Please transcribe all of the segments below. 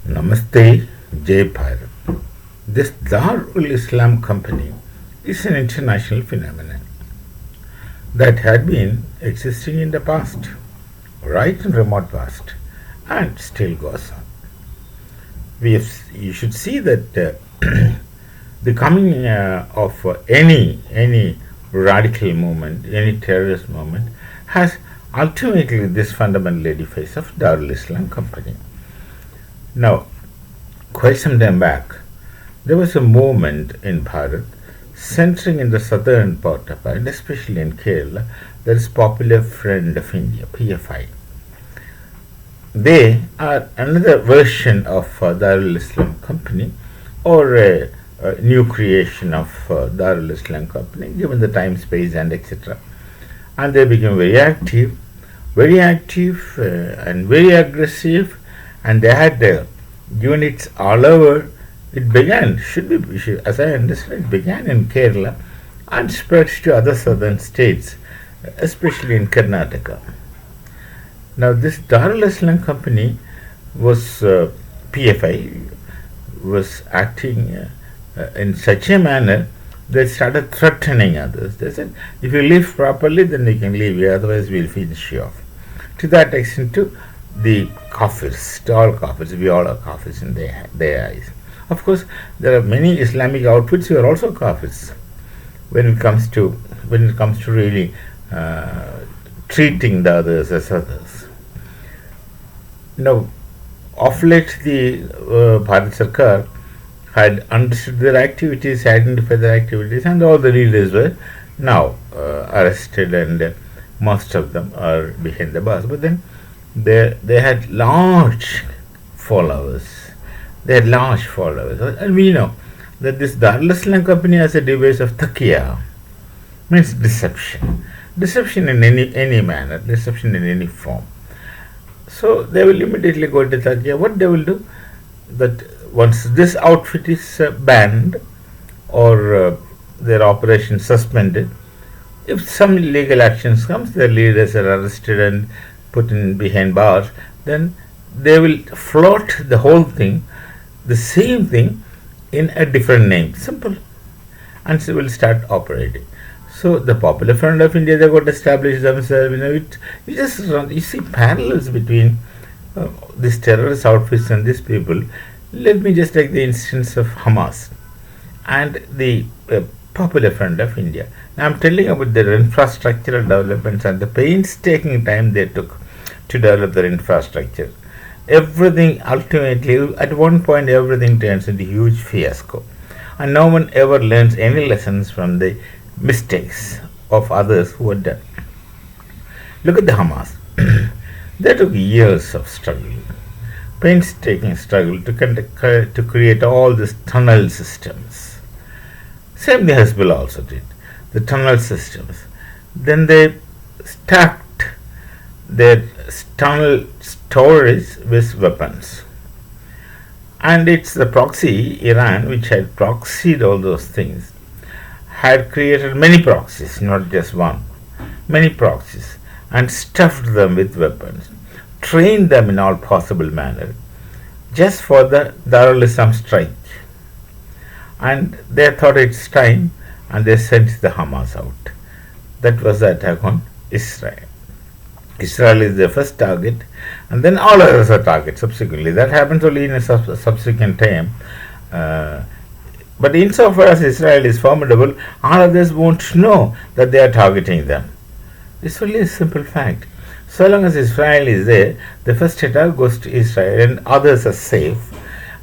Namaste, Jai Bharat. This Darul Islam company is an international phenomenon that had been existing in the past, right in remote past, and still goes on. You should see that the coming of any radical movement, any terrorist movement, has ultimately this fundamental edifice of Darul Islam company. Now, quite some time back, there was a movement in Bharat centering in the southern part of Bharat, especially in Kerala, that is Popular Friend of India, PFI. They are another version of Darul Islam Company, or a new creation of Darul Islam Company, given the time, space, and etc. And they became very active and very aggressive, and they had units all over. It began, as I understand, it began in Kerala and spread to other southern states, especially in Karnataka. Now, this Darul Islam Company was PFI was acting in such a manner they started threatening others. They said, if you live properly, then you can leave here, otherwise we'll finish you off. To that extent, to the kafirs, to all kafirs, we all are kafirs in their eyes. Of course, there are many Islamic outfits who are also kafirs when it comes to really treating the others as others. Now, of late, the Bharat Sarkar had understood their activities, identified their activities, and all the leaders were now arrested, and most of them are behind the bars. But then they had large followers. And we know that this Darul Islam Company has a device of taqiyya, means deception. Deception in any manner, deception in any form. So they will immediately go to taqiyya. What they will do, that once this outfit is banned or their operation suspended, if some legal actions comes, their leaders are arrested and put in behind bars, then they will float the whole thing, the same thing, in a different name, simple, and so will start operating. So the Popular Front of India, they got established themselves. You see parallels between these terrorist outfits and these people. Let me just take the instance of Hamas and the Popular Front of India. Now I'm telling about their infrastructural developments and the painstaking time they took to develop their infrastructure. Everything ultimately, at one point, everything turns into a huge fiasco, and no one ever learns any lessons from the mistakes of others who had done. Look at the Hamas. They took years of struggle, painstaking struggle to create all these tunnel systems. Same the Hezbollah also did, the tunnel systems. Then they stacked their tunnel storage with weapons. And it's the proxy, Iran, which had proxied all those things, had created many proxies, not just one, many proxies, and stuffed them with weapons, trained them in all possible manner, just for the Darul Islam strike. And they thought it's time, and they sent the Hamas out. That was the attack on Israel. Israel is the first target, and then all others are targets subsequently. That happens only in a subsequent time. But insofar as Israel is formidable, all others won't know that they are targeting them. It's only a simple fact. So long as Israel is there, the first attack goes to Israel and others are safe.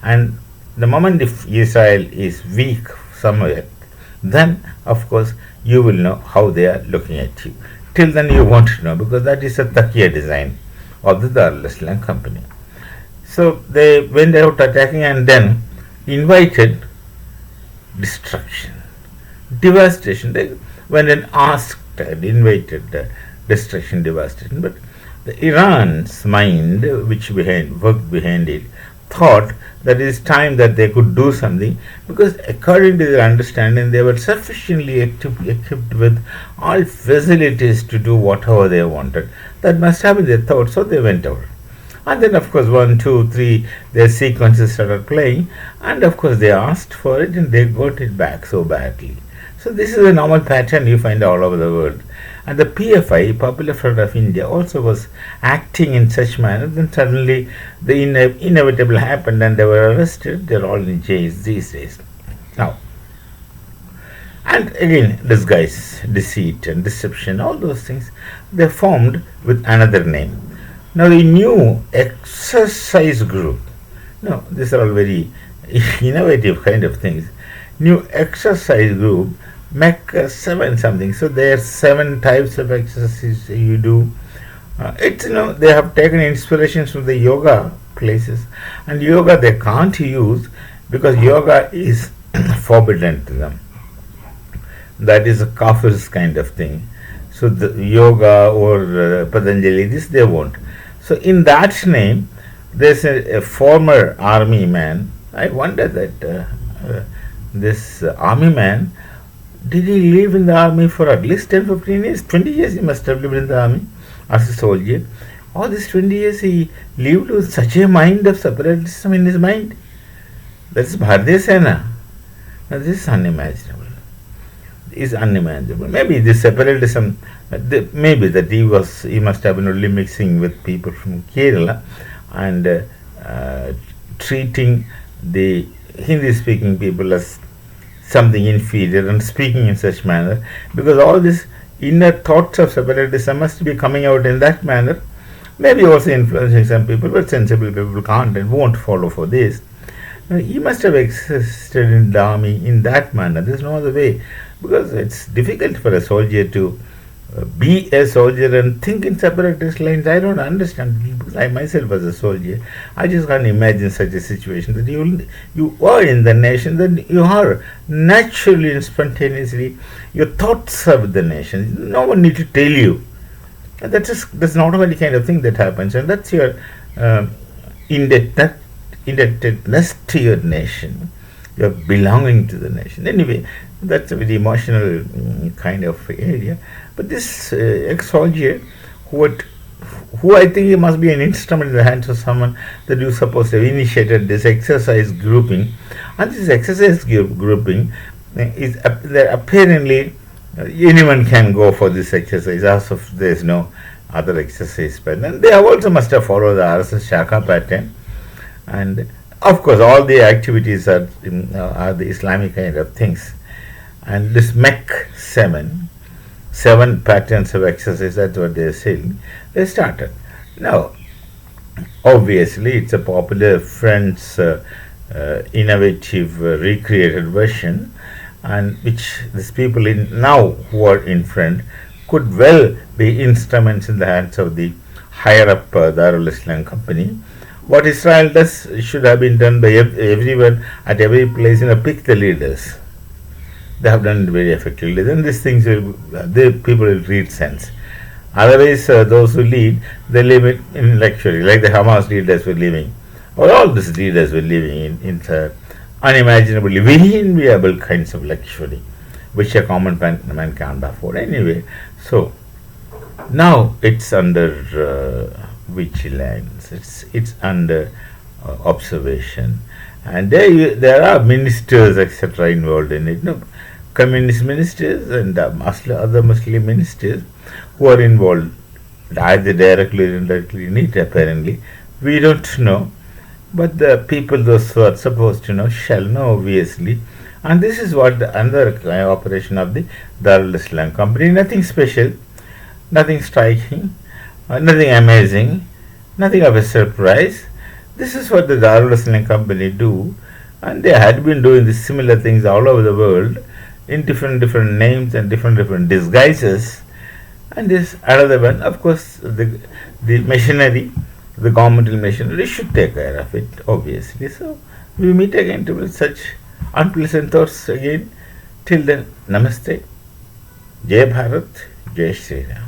And the moment if Israel is weak somewhere, then of course you will know how they are looking at you. Till then you won't know, because that is a taqiyya design of the Darul Islam Company. So they went out attacking and then invited destruction, devastation. They went and asked and invited destruction, devastation. But the Iran's mind, which worked behind it, thought that it is time that they could do something, because according to their understanding, they were sufficiently equipped with all facilities to do whatever they wanted. That must have been their thought, so they went out. And then, of course, 1, 2, 3, their sequences started playing, and of course, they asked for it and they got it back so badly. So, this is a normal pattern you find all over the world. And the PFI, Popular Front of India, also was acting in such manner. Then suddenly the inevitable happened and they were arrested. They're all in jails these days. Now, and again, disguise, deceit, and deception, all those things, they formed with another name. Now, the new exercise group, no, these are all very innovative kind of things. New exercise group make 7 something. So there are 7 types of exercises you do. It's they have taken inspirations from the yoga places, and yoga they can't use because yoga is forbidden to them. That is a kafir's kind of thing. So the yoga or Patanjali, this they won't. So in that name, there's a former army man. I wonder that this army man, did he live in the army for at least 10, 15 years? 20 years he must have lived in the army as a soldier. All these 20 years he lived with such a mind of separatism in his mind. That's Bharatiya Sena. Now this is unimaginable. Maybe this separatism, maybe that he must have been only mixing with people from Kerala and treating the Hindi-speaking people as something inferior and speaking in such manner, because all these inner thoughts of separatism must be coming out in that manner. Maybe also influencing some people, but sensible people can't and won't follow for this. Now, he must have existed in the army in that manner. There's no other way, because it's difficult for a soldier to be a soldier and think in separatist lines. I don't understand, because I myself was a soldier. I just can't imagine such a situation that you are in the nation, then you are naturally and spontaneously, your thoughts are with the nation. No one needs to tell you. That's an automatic kind of thing that happens, and that's your indebtedness to your nation. You're belonging to the nation. Anyway, that's a very emotional kind of area. But this ex-soldier, who I think he must be an instrument in the hands of someone that you supposed to have initiated this exercise grouping, and this exercise grouping is apparently anyone can go for this exercise, as if there is no other exercise pattern. They also must have followed the RSS Shaka pattern, and of course all the activities are the Islamic kind of things. And this MEC 7 patterns of exercise, that's what they are saying, they started. Now, obviously it's a popular Friends innovative recreated version, and which these people now who are in front could well be instruments in the hands of the higher up Darul Islam company. What Israel does should have been done by everyone at every place. Pick the leaders. They have done it very effectively. Then these things people will read sense. Otherwise, those who lead, they live in luxury, like the Hamas leaders were living, or all these leaders were living in unimaginably very enviable kinds of luxury, which a common man can't afford. Anyway, so now it's under vigilance. It's under observation, and there are ministers etc. involved in it. Communist ministers and other Muslim ministers who are involved, either directly or indirectly in it. Apparently, we don't know, but the people those who are supposed to know shall know, obviously. And this is what the another operation of the Darul Islam company. Nothing special, nothing striking, nothing amazing, nothing of a surprise. This is what the Darul Islam company do, and they had been doing these similar things all over the world in different names and different disguises. And this another one, of course, the machinery, the governmental machinery should take care of it, obviously. So we meet again with such unpleasant thoughts again. Till then, Namaste, Jai Bharat, Jai Shri Ram.